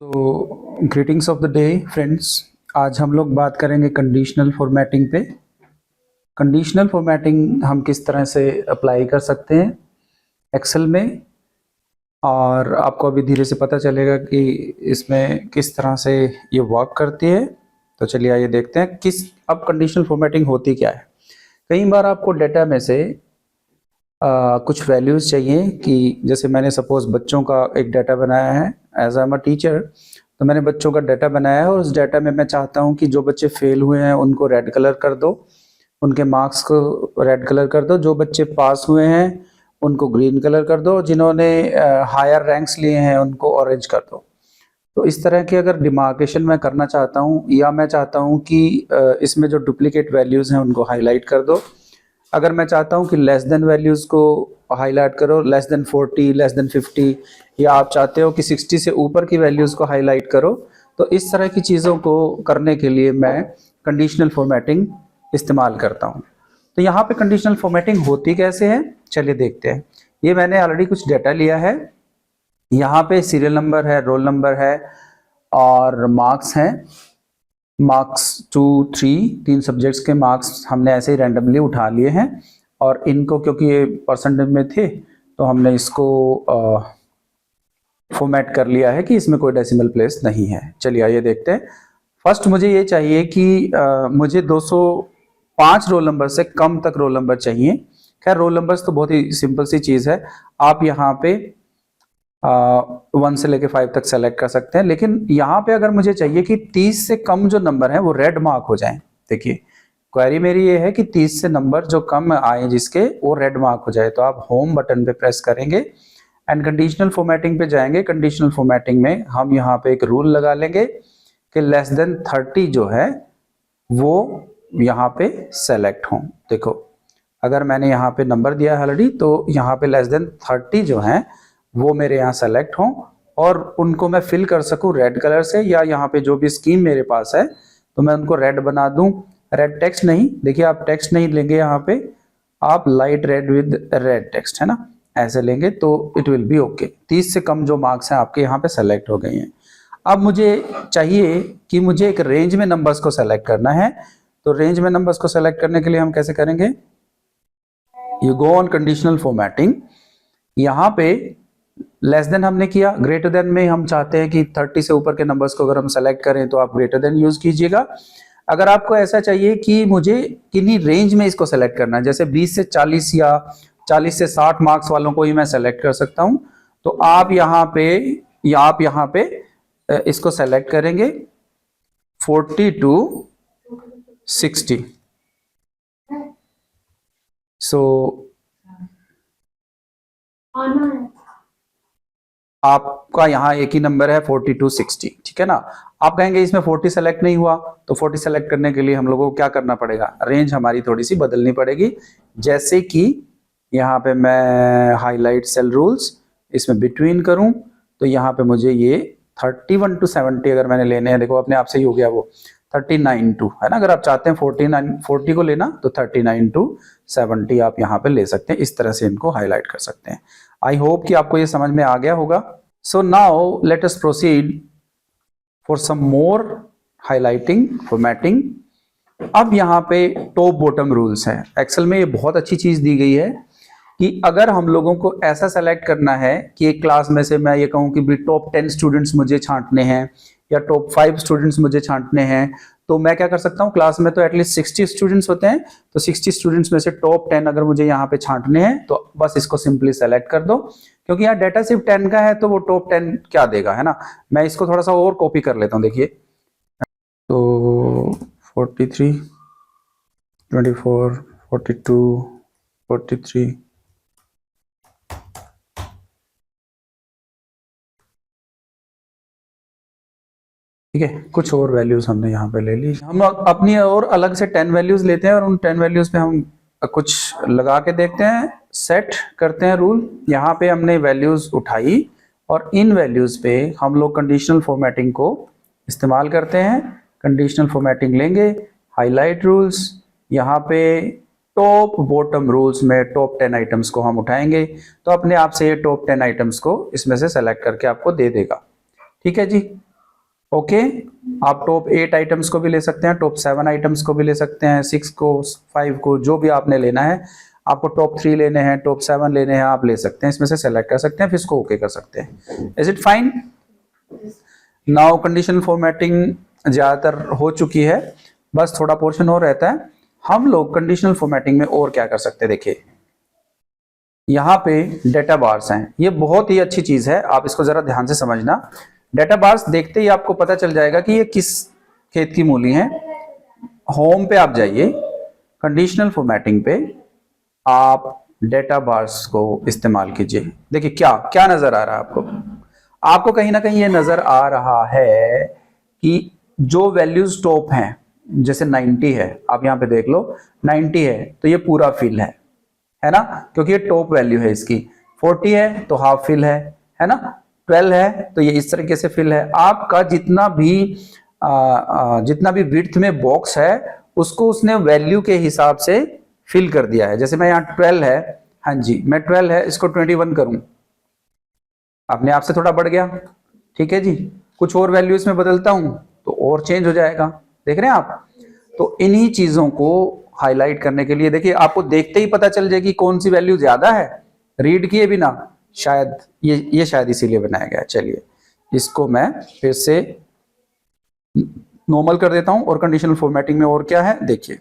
तो greetings of the day friends. आज हम लोग बात करेंगे कंडीशनल फॉर्मेटिंग पे। कंडीशनल फॉर्मेटिंग हम किस तरह से अप्लाई कर सकते हैं एक्सेल में, और आपको अभी धीरे से पता चलेगा कि इसमें किस तरह से ये वर्क करती है। तो चलिए आइए देखते हैं अब कंडीशनल फॉर्मेटिंग होती क्या है। कई बार आपको डेटा में से कुछ वैल्यूज़ चाहिए कि जैसे मैंने सपोज बच्चों का एक डाटा बनाया है as I am a teacher, तो मैंने बच्चों का डाटा बनाया है और उस डाटा में मैं चाहता हूं कि जो बच्चे फेल हुए हैं उनको रेड कलर कर दो, उनके मार्क्स को रेड कलर कर दो, जो बच्चे पास हुए हैं उनको ग्रीन कलर कर दो, जिन्होंने हायर रैंक्स लिए हैं उनको ऑरेंज कर दो। तो इस तरह की अगर डिमार्केशन मैं करना चाहता हूँ, या मैं चाहता हूँ कि इसमें जो डुप्लीकेट वैल्यूज़ हैं उनको हाईलाइट कर दो। अगर मैं चाहता हूं कि लेस देन वैल्यूज़ को हाईलाइट करो, लेस देन 40, लेस देन 50, या आप चाहते हो कि 60 से ऊपर की वैल्यूज़ को हाईलाइट करो, तो इस तरह की चीज़ों को करने के लिए मैं कंडीशनल फॉर्मेटिंग इस्तेमाल करता हूं। तो यहाँ पे कंडीशनल फॉर्मेटिंग होती कैसे है, चलिए देखते हैं। ये मैंने ऑलरेडी कुछ डाटा लिया है, यहाँ पे सीरियल नंबर है, रोल नंबर है और मार्क्स हैं। मार्क्स 2, 3 सब्जेक्ट्स के मार्क्स हमने ऐसे ही रैंडमली उठा लिए हैं, और इनको क्योंकि ये परसेंटेज में थे तो हमने इसको फॉर्मेट कर लिया है कि इसमें कोई डेसिमल प्लेस नहीं है। चलिए आइए देखते हैं। फर्स्ट मुझे ये चाहिए कि मुझे 205 रोल नंबर से कम तक रोल नंबर चाहिए। खैर रोल नंबर्स तो बहुत ही सिंपल सी चीज़ है, आप यहाँ पे 1 से लेके 5 तक सेलेक्ट कर सकते हैं, लेकिन यहाँ पे अगर मुझे चाहिए कि 30 से कम जो नंबर है वो रेड मार्क हो जाए। देखिए क्वेरी मेरी ये है कि 30 से नंबर जो कम आए जिसके वो रेड मार्क हो जाए। तो आप होम बटन पे प्रेस करेंगे एंड कंडीशनल फॉर्मेटिंग पे जाएंगे। कंडीशनल फॉर्मेटिंग में हम यहाँ पे एक रूल लगा लेंगे कि लेस देन 30 जो है वो यहाँ पे सेलेक्ट हो। देखो अगर मैंने यहाँ पे नंबर दिया है ऑलरेडी, तो यहाँ पे लेस देन 30 जो है वो मेरे यहाँ सेलेक्ट हों और उनको मैं फिल कर सकूं रेड कलर से, या यहाँ पे जो भी स्कीम मेरे पास है तो मैं उनको रेड बना दूं। रेड टेक्स्ट नहीं, देखिए आप टेक्स्ट नहीं लेंगे यहाँ पे, आप light read with red text है ना, ऐसे लेंगे तो इट विल बी ओके। 30 से कम जो मार्क्स हैं आपके यहाँ पे सेलेक्ट हो गए हैं। अब मुझे चाहिए कि मुझे एक रेंज में नंबर्स को सेलेक्ट करना है। तो रेंज में नंबर्स को सेलेक्ट करने के लिए हम कैसे करेंगे, you go on conditional formatting. यहाँ पे लेस देन हमने किया, ग्रेटर देन में हम चाहते हैं कि 30 से ऊपर के नंबर्स को अगर हम सेलेक्ट करें तो आप ग्रेटर देन यूज कीजिएगा। अगर आपको ऐसा चाहिए कि मुझे किन्हीं रेंज में इसको सेलेक्ट करना है, जैसे 20 से 40 या 40 से 60 मार्क्स वालों को ही मैं सेलेक्ट कर सकता हूं, तो आप यहाँ पे इसको सेलेक्ट करेंगे 40 to 60। सो आपका यहाँ एक ही नंबर है 40 to 60, ठीक है ना। आप कहेंगे इसमें 40 सेलेक्ट नहीं हुआ, तो 40 सेलेक्ट करने के लिए हम लोगों को क्या करना पड़ेगा, रेंज हमारी थोड़ी सी बदलनी पड़ेगी। जैसे कि यहाँ पे मैं हाईलाइट सेल रूल्स इसमें बिटवीन करूं, तो यहाँ पे मुझे ये 31 to 70 अगर मैंने लेने हैं, देखो अपने आप से ही हो गया वो 39 to, है ना। अगर आप चाहते हैं 40 को लेना तो 39 to 70 आप यहाँ पे ले सकते हैं। इस तरह से इनको हाईलाइट कर सकते हैं। आई होप कि आपको ये समझ में आ गया होगा। So now let us proceed for some more highlighting formatting. अब यहाँ पे टॉप बॉटम रूल्स हैं। एक्सेल में ये बहुत अच्छी चीज दी गई है कि अगर हम लोगों को ऐसा सेलेक्ट करना है कि एक क्लास में से मैं ये कहूँ कि टॉप 10 स्टूडेंट्स मुझे छांटने हैं या टॉप 5 स्टूडेंट्स मुझे छांटने हैं, तो मैं क्या कर सकता हूँ, क्लास में तो एटलीस्ट 60 स्टूडेंट्स होते हैं, तो 60 स्टूडेंट्स में से टॉप 10 अगर मुझे यहाँ पे छांटने हैं तो बस इसको सिंपली सेलेक्ट कर दो। क्योंकि यहाँ डाटा सिर्फ 10 का है तो वो टॉप 10 क्या देगा, है ना। मैं इसको थोड़ा सा और कॉपी कर लेता हूँ, देखिए तो 43, 24, 42, 43, ठीक है। कुछ और वैल्यूज हमने यहाँ पे ले ली, हम अपनी और अलग से 10 वैल्यूज लेते हैं और उन 10 वैल्यूज पे हम कुछ लगा के देखते हैं, सेट करते हैं रूल। यहाँ पे हमने वैल्यूज उठाई और इन वैल्यूज पे हम लोग कंडीशनल फॉर्मेटिंग को इस्तेमाल करते हैं। कंडीशनल फॉर्मेटिंग लेंगे, हाईलाइट रूल्स, यहाँ पे टॉप बॉटम रूल्स में टॉप 10 आइटम्स को हम उठाएंगे, तो अपने आप से ये टॉप 10 आइटम्स को इसमें से सेलेक्ट करके आपको दे देगा। ठीक है जी। ओके, आप टॉप 8 आइटम्स को भी ले सकते हैं, टॉप 7 आइटम्स को भी ले सकते हैं, 6 को, 5 को, जो भी आपने लेना है। आपको टॉप 3 लेने हैं, टॉप 7 लेने हैं, आप ले सकते हैं, इसमें से सेलेक्ट कर सकते हैं, फिर इसको ओके कर सकते हैं। Is it fine? Now conditional formatting ज्यादातर हो चुकी है, बस थोड़ा पोर्शन और रहता है। हम लोग कंडीशनल फॉर्मेटिंग में और क्या कर सकते हैं, देखिए यहाँ पे डेटा बार्स हैं, ये बहुत ही अच्छी चीज है, आप इसको जरा ध्यान से समझना। डेटा बार्स देखते ही आपको पता चल जाएगा कि ये किस खेत की मूली है। होम पे आप जाइए, कंडीशनल फॉर्मेटिंग पे आप डेटा बार्स को इस्तेमाल कीजिए। देखिए क्या क्या नजर आ रहा है आपको, आपको कहीं ना कहीं ये नजर आ रहा है कि जो वैल्यूज टॉप हैं, जैसे 90 है, आप यहाँ पे देख लो 90 है तो ये पूरा फिल है ना, क्योंकि ये टॉप वैल्यू है इसकी। 40 है तो हाफ फिल है ना, 12 है तो ये इस तरीके से फिल है। आपका जितना भी विड्थ में बॉक्स है उसको उसने वैल्यू के हिसाब से फिल कर दिया है। जैसे मैं यहाँ 12 है, हाँ जी मैं 12 है, इसको 21 करूं, अपने आप से थोड़ा बढ़ गया, ठीक है जी। कुछ और वैल्यू इसमें बदलता हूं तो और चेंज हो जाएगा, देख रहे हैं आप। तो इन्हीं चीजों को हाईलाइट करने के लिए देखिए आपको देखते ही पता चल जाएगी कौन सी वैल्यू ज्यादा है, रीड किए बिना। शायद ये शायद इसीलिए बनाया गया है। चलिए इसको मैं फिर से नॉर्मल कर देता हूं। और कंडीशनल फॉर्मेटिंग में और क्या है, देखिए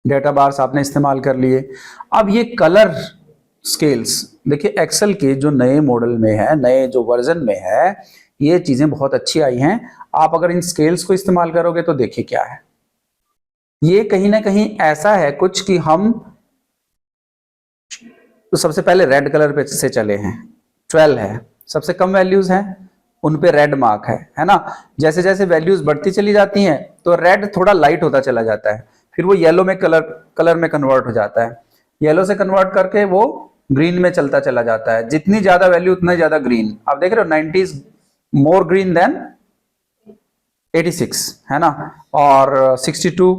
डेटा बार्स आपने इस्तेमाल कर लिए। अब ये कलर स्केल्स, देखिए एक्सेल के जो नए मॉडल में है, नए जो वर्जन में है, ये चीजें बहुत अच्छी आई हैं। आप अगर इन स्केल्स को इस्तेमाल करोगे तो देखिए क्या है, ये कहीं ना कहीं ऐसा है कुछ कि हम तो सबसे पहले रेड कलर पे से चले हैं। 12 है, सबसे कम वैल्यूज हैं, उन पे रेड मार्क है ना। जैसे जैसे वैल्यूज बढ़ती चली जाती हैं तो रेड थोड़ा लाइट होता चला जाता है, फिर वो येलो में कलर में कन्वर्ट हो जाता है, येलो से कन्वर्ट करके वो ग्रीन में चलता चला जाता है। जितनी ज्यादा वैल्यू उतना ज्यादा ग्रीन। आप देख रहे हो 90 इज मोर ग्रीन देन 86 है ना, और 62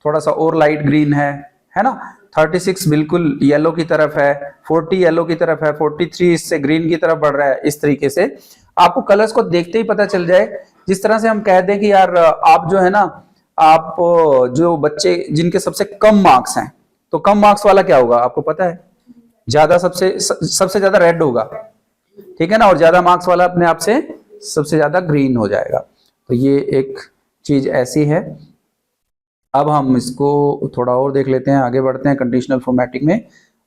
थोड़ा सा और लाइट ग्रीन है ना, 36 बिल्कुल येलो की तरफ है, 40 येलो की तरफ है, 43 इससे ग्रीन की तरफ बढ़ रहा है। इस तरीके से आपको कलर्स को देखते ही पता चल जाए। जिस तरह से हम कह दें कि यार आप जो है ना, आप जो बच्चे जिनके सबसे कम मार्क्स हैं, तो कम मार्क्स वाला क्या होगा आपको पता है, ज्यादा सबसे ज्यादा रेड होगा, ठीक है ना, और ज्यादा मार्क्स वाला अपने आप से सबसे ज्यादा ग्रीन हो जाएगा। तो ये एक चीज ऐसी है। अब हम इसको थोड़ा और देख लेते हैं, आगे बढ़ते हैं कंडीशनल फॉर्मेटिंग में।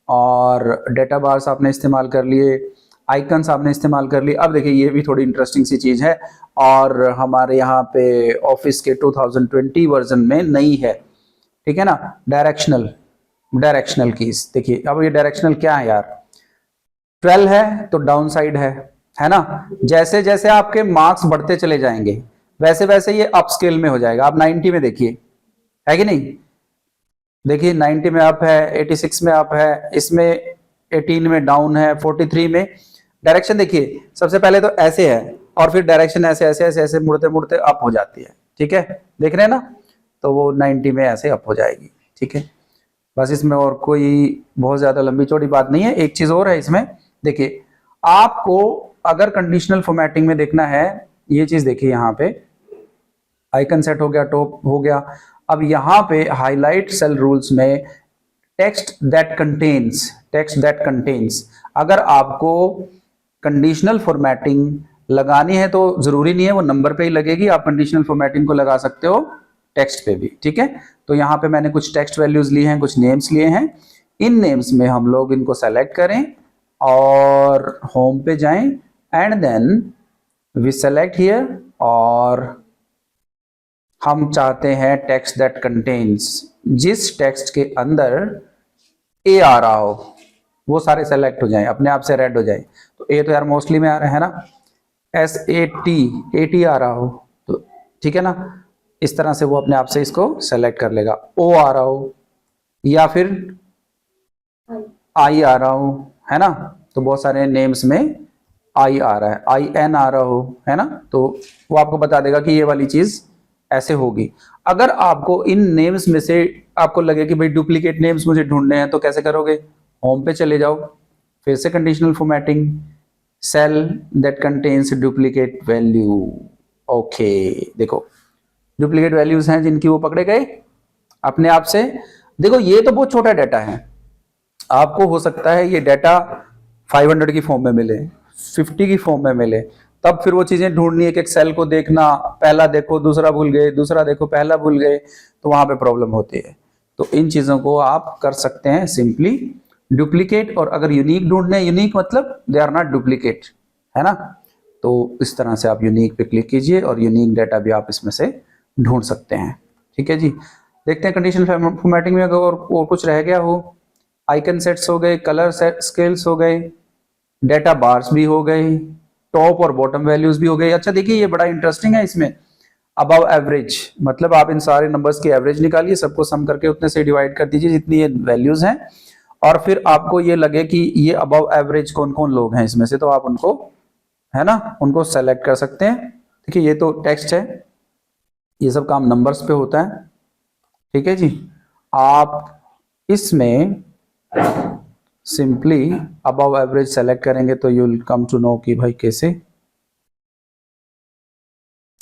और डेटा बार्स आपने इस्तेमाल कर लिए, आइकन्स आपने इस्तेमाल कर लिए। अब देखिए ये भी थोड़ी इंटरेस्टिंग सी चीज है और हमारे यहाँ पे ऑफिस के 2020 वर्जन में नई है, ठीक है ना, डायरेक्शनल कीज। देखिए अब ये डायरेक्शनल क्या है यार, 12 है तो डाउन साइड है ना। जैसे जैसे आपके मार्क्स बढ़ते चले जाएंगे वैसे वैसे ये अप स्केल में हो जाएगा। आप 90 में देखिए, है कि नहीं, देखिए 90 में अप है, 86 में अप है, इसमें 18 में डाउन है, 43 में। डायरेक्शन देखिए सबसे पहले तो ऐसे है और फिर डायरेक्शन ऐसे ऐसे ऐसे ऐसे मुड़ते मुड़ते अप हो जाती है, ठीक है, देख रहे हैं ना। तो वो 90 में ऐसे अप हो जाएगी, ठीक है। बस इसमें और कोई बहुत ज्यादा लंबी चौड़ी बात नहीं है। एक चीज और है इसमें, देखिए आपको अगर कंडीशनल फॉर्मेटिंग में देखना है, ये चीज देखिए यहाँ पे आइकन सेट हो गया, टॉप हो गया। अब यहाँ पे हाईलाइट सेल रूल्स में टेक्स्ट दैट कंटेन्स, अगर आपको कंडीशनल फॉर्मेटिंग लगानी है तो जरूरी नहीं है वो नंबर पे ही लगेगी, आप कंडीशनल फॉर्मेटिंग को लगा सकते हो टेक्स्ट पे भी, ठीक है। तो यहाँ पे मैंने कुछ टेक्स्ट वैल्यूज लिए हैं, कुछ नेम्स लिए हैं। इन नेम्स में हम लोग इनको सेलेक्ट करें और होम पे जाएं and then we select here, और हम चाहते हैं टेक्स्ट दैट कंटेन्स, जिस टेक्स्ट के अंदर ए आ रहा हो वो सारे सेलेक्ट हो जाएं, अपने आप से रेड हो जाए। तो ए तो यार मोस्टली में आ रहा है ना, SAT आ रहा हो तो ठीक है ना, इस तरह से वो अपने आप से इसको सेलेक्ट कर लेगा। ओ आ रहा हो या फिर आई आ रहा हो, है ना, तो बहुत सारे नेम्स में आई आ रहा है, IN आ रहा हो, है ना, तो वो आपको बता देगा कि ये वाली चीज ऐसे होगी। अगर आपको इन नेम्स में से आपको लगे कि भाई डुप्लीकेट नेम्स मुझे ढूंढने हैं तो कैसे करोगे, होम पे चले जाओ, फिर से conditional formatting, cell that contains duplicate value, okay, देखो डुप्लीकेट वैल्यूज हैं जिनकी वो पकड़े गए अपने आप से। देखो ये तो बहुत छोटा डाटा है, आपको हो सकता है ये डाटा 500 की फॉर्म में मिले, 50 की फॉर्म में मिले, तब फिर वो चीजें ढूंढनी है कि एक सेल को देखना, पहला देखो दूसरा भूल गए, दूसरा देखो पहला भूल गए, तो वहां पे प्रॉब्लम होती है। तो इन चीजों को आप कर सकते हैं सिंपली डुप्लीकेट, और अगर यूनिक ढूंढने, यूनिक मतलब दे आर नॉट डुप्लीकेट, है ना। तो इस तरह से आप यूनिक पे क्लिक कीजिए और यूनिक डाटा भी आप इसमें से ढूंढ सकते हैं। ठीक है जी, देखते हैं कंडीशनल फॉर्मेटिंग में अगर और कुछ रह गया हो। आइकन सेट्स हो गए, कलर सेट स्केल्स हो गए, डेटा बार्स भी हो गए, टॉप और बॉटम वैल्यूज भी हो गए। अच्छा देखिए ये बड़ा इंटरेस्टिंग है, इसमें अबव एवरेज, मतलब आप इन सारे नंबर्स की एवरेज निकालिए, सबको सम करके उतने से डिवाइड कर दीजिए जितनी ये वैल्यूज हैं, और फिर आपको ये लगे कि ये अबव एवरेज कौन कौन लोग हैं इसमें से, तो आप उनको, है ना, उनको सेलेक्ट कर सकते हैं। देखिए ये तो टेक्स्ट है, ये सब काम नंबर्स पे होता है। ठीक है जी, आप इसमें सिंपली अबव एवरेज सेलेक्ट करेंगे तो you will come to know कि भाई कैसे,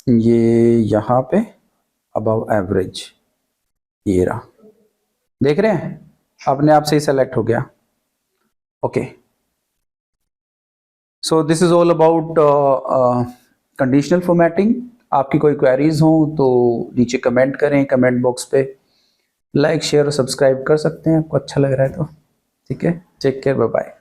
ये यहां पे अबव एवरेज, ये रहा, देख रहे हैं अपने आप से ही सेलेक्ट हो गया। Okay, so this is all about conditional formatting. आपकी कोई क्वेरीज हो तो नीचे कमेंट करें, कमेंट बॉक्स पे लाइक शेयर और सब्सक्राइब कर सकते हैं, आपको अच्छा लग रहा है तो। ठीक है, टेक केयर, बाय बाय।